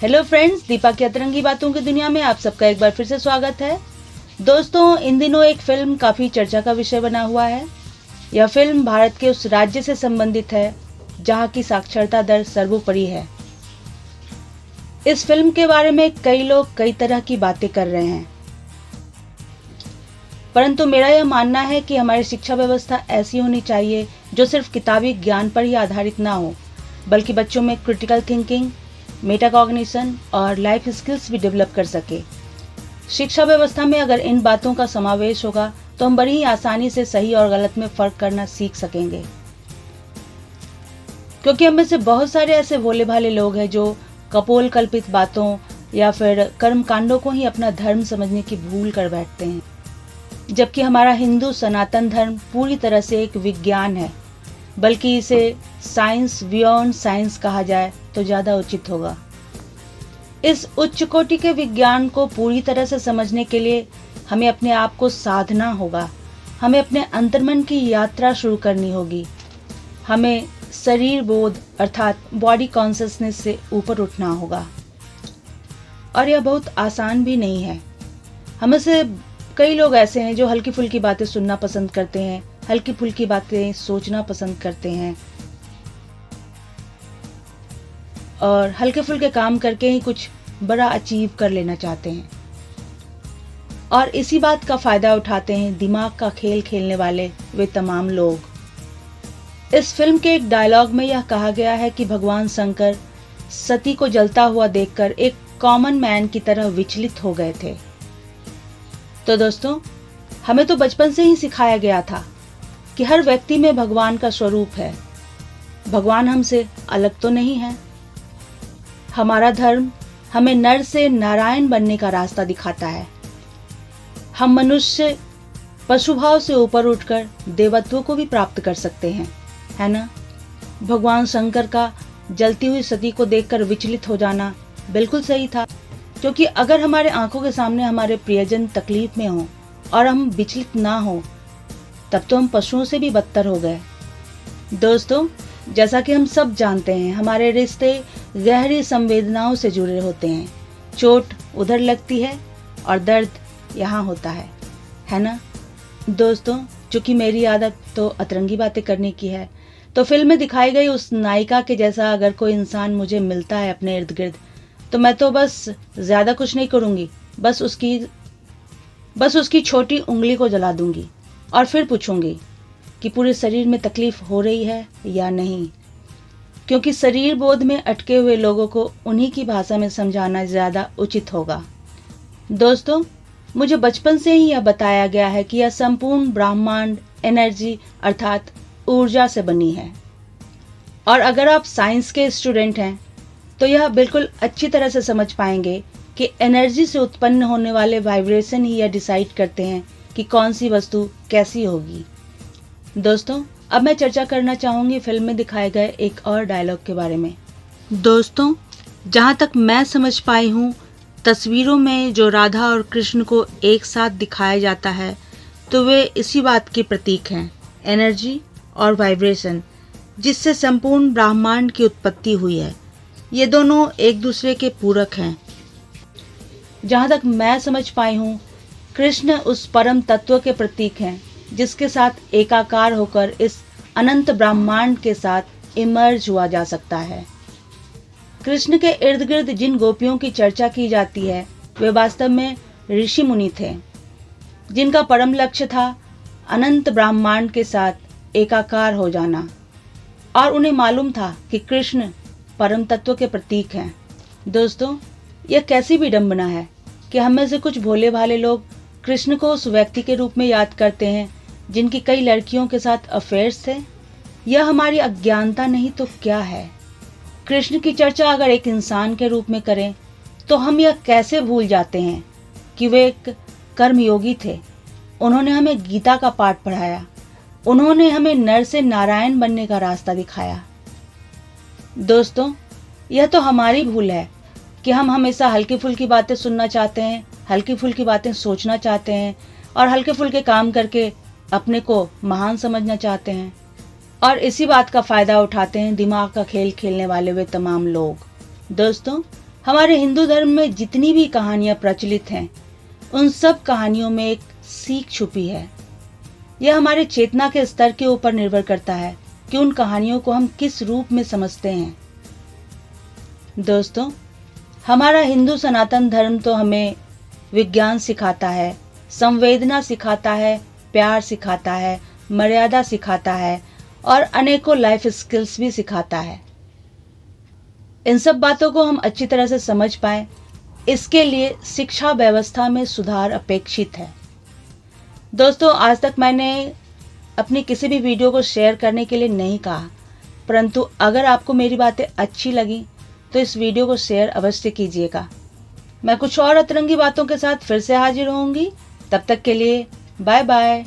Hello friends, Deepa की अतरंगी बातों की दुनिया में आप सबका एक बार फिर से स्वागत है। दोस्तों, इन दिनों एक फिल्म काफ़ी चर्चा का विषय बना हुआ है। यह फिल्म भारत के उस राज्य से संबंधित है जहां की साक्षरता दर सर्वोपरि है। इस फिल्म के बारे में कई लोग कई तरह की बातें कर रहे हैं, परंतु मेरा यह मानना है कि हमारी शिक्षा व्यवस्था ऐसी होनी चाहिए जो सिर्फ किताबी ज्ञान पर ही आधारित ना हो, बल्कि बच्चों में क्रिटिकल थिंकिंग, मेटाकॉग्निशन और लाइफ स्किल्स भी डेवलप कर सके। शिक्षा व्यवस्था में अगर इन बातों का समावेश होगा तो हम बड़ी ही आसानी से सही और गलत में फर्क करना सीख सकेंगे, क्योंकि हम में से बहुत सारे ऐसे भोले भाले लोग हैं जो कपोल कल्पित बातों या फिर कर्म कांडों को ही अपना धर्म समझने की भूल कर बैठते हैं, जबकि हमारा हिंदू सनातन धर्म पूरी तरह से एक विज्ञान है, बल्कि इसे साइंस बियॉन्ड साइंस कहा जाए तो ज़्यादा उचित होगा। इस उच्च कोटि के विज्ञान को पूरी तरह से समझने के लिए हमें अपने आप को साधना होगा, हमें अपने अंतर्मन की यात्रा शुरू करनी होगी, हमें शरीर बोध अर्थात बॉडी कॉन्शियसनेस से ऊपर उठना होगा। और यह बहुत आसान भी नहीं है। हमें से कई लोग ऐसे हैं जो हल्की फुल्की बातें सुनना पसंद करते हैं, हल्की फुल्की बातें सोचना पसंद करते हैं और हल्के फुल्के काम करके ही कुछ बड़ा अचीव कर लेना चाहते हैं, और इसी बात का फायदा उठाते हैं दिमाग का खेल खेलने वाले वे तमाम लोग। इस फिल्म के एक डायलॉग में यह कहा गया है कि भगवान शंकर सती को जलता हुआ देखकर एक कॉमन मैन की तरह विचलित हो गए थे। तो दोस्तों, हमें तो बचपन से ही सिखाया गया था कि हर व्यक्ति में भगवान का स्वरूप है। भगवान हमसे अलग तो नहीं है। हमारा धर्म हमें नर से नारायण बनने का रास्ता दिखाता है। हम मनुष्य पशु भाव से ऊपर उठकर देवत्व को भी प्राप्त कर सकते हैं, है ना? भगवान शंकर का जलती हुई सती को देखकर विचलित हो जाना बिल्कुल सही था, क्योंकि अगर हमारे आंखों के सामने हमारे प्रियजन तकलीफ में हों और हम विचलित ना हो, तब तो हम पशुओं से भी बदतर हो गए। दोस्तों, जैसा कि हम सब जानते हैं, हमारे रिश्ते गहरी संवेदनाओं से जुड़े होते हैं। चोट उधर लगती है और दर्द यहाँ होता है ना? दोस्तों, चूंकि मेरी आदत तो अतरंगी बातें करने की है, तो फिल्म में दिखाई गई उस नायिका के जैसा अगर कोई इंसान मुझे मिलता है अपने इर्द गिर्द, तो मैं तो बस ज़्यादा कुछ नहीं करूँगी, बस उसकी छोटी उंगली को जला दूंगी और फिर पूछूंगी कि पूरे शरीर में तकलीफ हो रही है या नहीं, क्योंकि शरीर बोध में अटके हुए लोगों को उन्हीं की भाषा में समझाना ज़्यादा उचित होगा। दोस्तों, मुझे बचपन से ही यह बताया गया है कि यह संपूर्ण ब्रह्मांड एनर्जी अर्थात ऊर्जा से बनी है, और अगर आप साइंस के स्टूडेंट हैं तो यह बिल्कुल अच्छी तरह से समझ पाएंगे कि एनर्जी से उत्पन्न होने वाले वाइब्रेशन ही यह डिसाइड करते हैं कि कौन सी वस्तु कैसी होगी। दोस्तों, अब मैं चर्चा करना चाहूँगी फिल्म में दिखाए गए एक और डायलॉग के बारे में। दोस्तों, जहाँ तक मैं समझ पाई हूँ, तस्वीरों में जो राधा और कृष्ण को एक साथ दिखाया जाता है, तो वे इसी बात के प्रतीक हैं, एनर्जी और वाइब्रेशन, जिससे संपूर्ण ब्रह्मांड की उत्पत्ति हुई है। ये दोनों एक दूसरे के पूरक हैं। जहाँ तक मैं समझ पाई हूँ, कृष्ण उस परम तत्व के प्रतीक हैं जिसके साथ एकाकार होकर इस अनंत ब्रह्मांड के साथ इमर्ज हुआ जा सकता है। कृष्ण के इर्द गिर्द जिन गोपियों की चर्चा की जाती है, वे वास्तव में ऋषि मुनि थे, जिनका परम लक्ष्य था अनंत ब्रह्मांड के साथ एकाकार हो जाना, और उन्हें मालूम था कि कृष्ण परम तत्व के प्रतीक हैं। दोस्तों, यह कैसी विडंबना है कि हम में से कुछ भोले भाले लोग कृष्ण को उस व्यक्ति के रूप में याद करते हैं जिनकी कई लड़कियों के साथ अफेयर्स थे। यह हमारी अज्ञानता नहीं तो क्या है? कृष्ण की चर्चा अगर एक इंसान के रूप में करें, तो हम यह कैसे भूल जाते हैं कि वे एक कर्मयोगी थे। उन्होंने हमें गीता का पाठ पढ़ाया, उन्होंने हमें नर से नारायण बनने का रास्ता दिखाया। दोस्तों, यह तो हमारी भूल है कि हम हमेशा हल्की फुल्की बातें सुनना चाहते हैं, हल्की फुल्की बातें सोचना चाहते हैं और हल्के फुल्के काम करके अपने को महान समझना चाहते हैं, और इसी बात का फ़ायदा उठाते हैं दिमाग का खेल खेलने वाले वे तमाम लोग। दोस्तों, हमारे हिंदू धर्म में जितनी भी कहानियां प्रचलित हैं, उन सब कहानियों में एक सीख छुपी है। यह हमारे चेतना के स्तर के ऊपर निर्भर करता है कि उन कहानियों को हम किस रूप में समझते हैं। दोस्तों, हमारा हिंदू सनातन धर्म तो हमें विज्ञान सिखाता है, संवेदना सिखाता है, प्यार सिखाता है, मर्यादा सिखाता है और अनेकों लाइफ स्किल्स भी सिखाता है। इन सब बातों को हम अच्छी तरह से समझ पाए, इसके लिए शिक्षा व्यवस्था में सुधार अपेक्षित है। दोस्तों, आज तक मैंने अपनी किसी भी वीडियो को शेयर करने के लिए नहीं कहा, परंतु अगर आपको मेरी बातें अच्छी लगी तो इस वीडियो को शेयर अवश्य कीजिएगा। मैं कुछ और अतरंगी बातों के साथ फिर से हाजिर होंगी। तब तक के लिए बाय बाय।